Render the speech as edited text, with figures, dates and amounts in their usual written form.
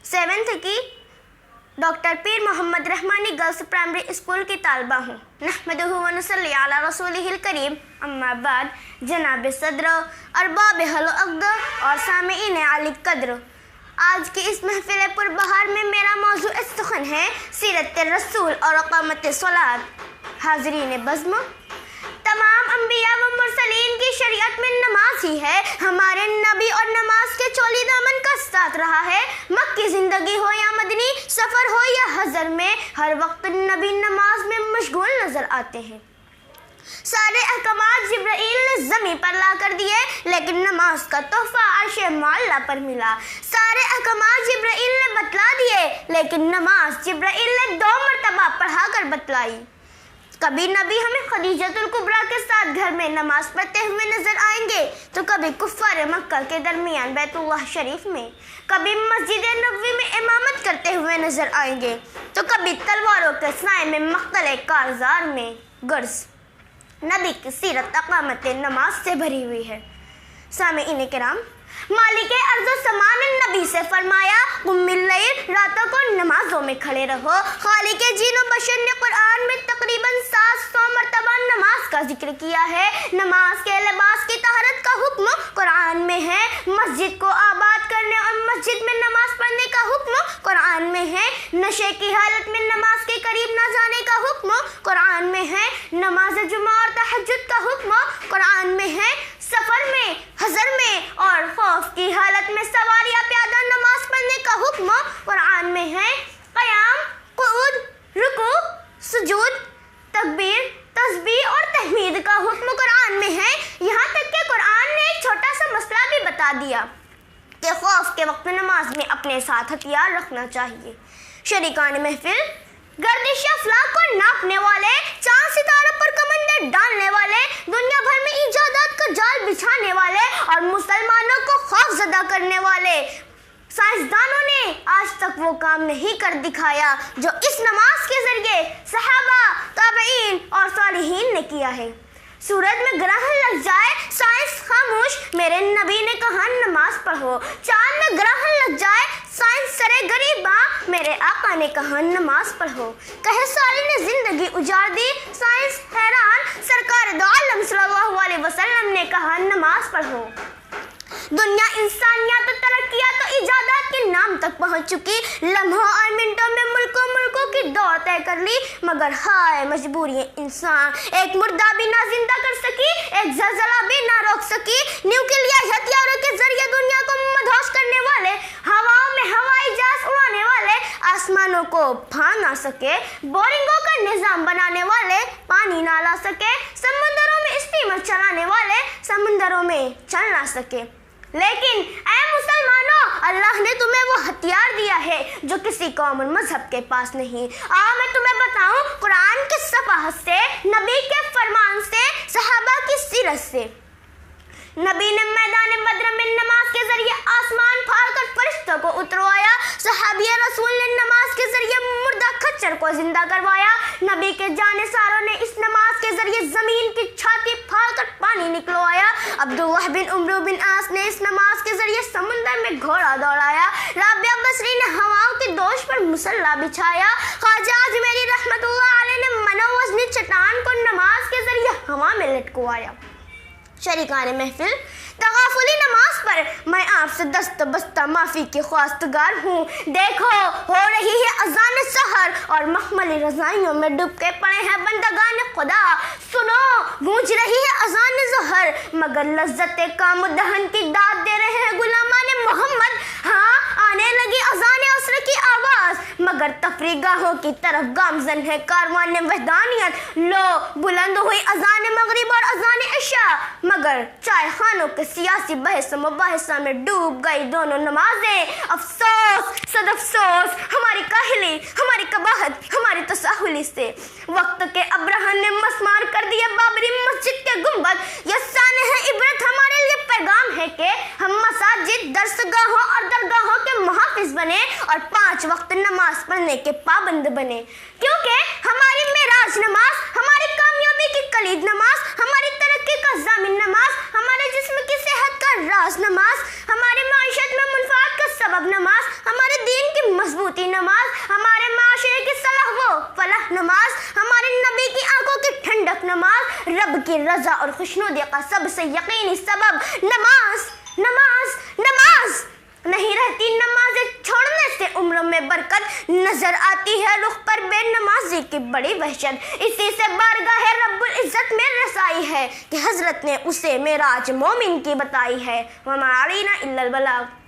7th की doctor Pir Mohammad Rahmani girls primary school की तालबा हूँ। नहमदुहु व नसल्ली अला रसूलिहिल करीम, अम्मा बाद। जनाब सदर, अरबाब हल अक़द और सामीईन आली कद्र, आज की इस महफिल पुरबहार में मेरा मौजू सुखन है सीरत रसूल और अक़ामत सलात। हाज़रीन बज़्म, तमाम अंबिया व मुरसलीन की शरीयत में नमाज ही है हमारे नबी और नमाज के चोली दामन का साथ रहा है। मक्की जिंदगी हो या मदनी, सफ़र हो या हज़र में, हर वक्त नबी नमाज में मशगूल नज़र आते हैं। सारे अहकामात जिब्राइल ने ज़मीन पर ला कर दिए, लेकिन नमाज का तोहफा अर्शे माला पर मिला। सारे अहकामात जिब्राइल ने बतला दिए, लेकिन नमाज जिब्राइल ने 2 मरतबा पढ़ा कर बतलाई। कभी नबी हमें खदीजतुल कुबरा के साथ घर में नमाज पढ़ते हुए नजर आएंगे, तो कभी कुफ्फार मक्का के दरमियान बैतुल्लाह शरीफ में, कभी मस्जिद नबवी में इमामत करते हुए नजर आएंगे, तो कभी तलवारों के साए में मक्तल कारजार में। गर्ज नबी की सीरत अक़ामत नमाज से भरी हुई है। सामीईन किराम, मालिक अर्ज़ समा ने नबी से फरमाया, कुम्मिल लैल, रातों को नमाजों में खड़े रहो। खालिक जीनो बशर ने कुरान में तकरीबन 700 मरतबा नमाज का जिक्र किया है। नमाज के लिबास की तहरत का हुक्म कुरान में है। मस्जिद को आबाद करने और मस्जिद में नमाज पढ़ने का हुक्म कुरान में है। नशे की हालत में नमाज के करीब न जाने का हुक्म कुरान में है। नमाज जुमा और तहज्जुद का हुक्म कुरान में है। सफर में, हजर में और खौफ की हालत में सवार या प्यादा नमाज पढ़ने का हुक्म कुरान में है। क़याम, क़ुऊद, रुकू, सुजूद, तकबीर, तस्बीह और तहमीद का हुक्म कुरान में है। यहाँ तक कि कुरान ने एक छोटा सा मसला भी बता दिया कि खौफ के वक्त नमाज में अपने साथ हथियार रखना चाहिए। शरीकान महफिल, गर्दिश अफलाक को नापने वाले, चांद सितारों पर कमंदर डालने वाले, दुनिया भर में इजादात का जाल बिछाने वाले और मुसलमानों को खौफजदा करने वाले साइंसदानों ने आज तक वो काम नहीं कर दिखाया जो इस नमाज के जरिए सहाबा, ताबईन और सालिहीन ने किया है। सूरज में ग्रहण लग जाए, साइंस खामोश, मेरे नबी ने कहा नमाज पढ़ो। चांद में ग्रहण लग जाए, साइंस सरे गरीबा, मेरे आका ने कहा नमाज पढ़ो। कहे साली ने जिंदगी उजाड़ दी, साइंस हैरान, सरकार दो आलम सल्लल्लाहु अलैहि वसल्लम ने कहा नमाज पढ़ो। दुनिया इंसानियत तो तरक्कियात तो इजादात के नाम तक पहुंच चुकी, लम्हों और मिनटों में मुल्कों की दौड़ तय कर ली, मगर हाय मजबूरी इंसान, एक मुर्दा भी ना जिंदा कर सकी, एक ज़लज़ला भी ना रोक सकी। न्यूक्लियर हथियारों के जरिए दुनिया को मदहोश करने वाले, हवाओं में हवाई जहाज उड़ाने वाले, आसमानों को भा ना सके, बोरिंगों का निजाम बनाने वाले, पानी ना ला सके, समुद्रों में स्टीमर चलाने वाले, समुद्रों में चल ना सके। लेकिन ऐ मुसलमानों, अल्लाह ने तुम्हें वो हथियार दिया है जो किसी कौम और मजहब के पास नहीं। आओ मैं तुम्हें बताऊं कुरान के सफाहत से, नबी के फरमान से, सहाबा की सीरत से। नबी ने मैदान बद्र में नमाज के जरिए आसमान फाड़कर फरिश्तों को उतरवाया। सहाबी रसूल ने नमाज के जरिए मुर्दा खच्चर को जिंदा करवाया। नबी के जानिसारों ने इस नमाज के जरिए जमीन की छाती फाड़कर पानी निकलवाया। अब्दुल्लाह बिन उमर बिन आस ने इस नमाज के जरिए समुद्र में घोड़ा दौड़ाया। राबिया बसरी ने हवाओं की दोष पर मुसल्ला बिछाया। ख्वाजा अजमेरी रहमतुल्लाह अलैह ने मनोवजनी चट्टान को नमाज के जरिए हवा में लटकवाया। शरीकान महफिल, तगाफुली नमाज पर मैं आपसे दस्त बस्ता माफ़ी की ख्वास्तगार हूँ। देखो हो रही है अजान सहर और मखमली रज़ाइयों में डूब के पड़े हैं बंदगान खुदा। सुनो गूंज रही है अजान ज़हर, मगर लज्जत काम दहन की दाद दे रहे हैं गुलामान मोहम्मद। हाँ, आने लगी अजान असर की आवाज़, मगर तफरीगाहों की तरफ गामजन है कारवान वहदानियत। लो बुलंद हुई अजान मगरिब और अजान इशा, मगर चाय खानों के सियासी बहस मुबाहिसा में डूब गई दोनों नमाजें। अफसोस सद अफसोस, हमारी काहिली, हमारी कबाहत, हमारी तसाहुली से वक्त के अब्राहम ने मस्मार कर दिया बाबरी मस्जिद के गुंबद। ये साने है इबरत, हमारे लिए पैगाम है कि हम मसाजिद, दरसगाहों और दरगाहों के मुहाफिज बने और 5 वक्त नमाज पढ़ने के पाबंद बने, क्योंकि हमारी मेराज नमाज, हमारी कामयाबी की कलीद नमाज, हमारी तरक्की का जामिन नमाज, हमारे जिस्म की सेहत का राज नमाज, हमारे माइशत में मुनफात का सबब नमाज, हमारे दीन की رب کی رضا اور خوشنودی کا سب سے یقینی سبب نماز نماز نماز نہیں رہتی۔ نمازیں چھوڑنے سے عمر میں برکت نظر آتی ہے، رخ پر بے نمازی کی بڑی وحشت۔ اسی سے بارگاہ رب العزت میں رسائی ہے کہ حضرت نے اسے معراج مومن کی بتائی ہے۔ وما علینا الا البلاغ۔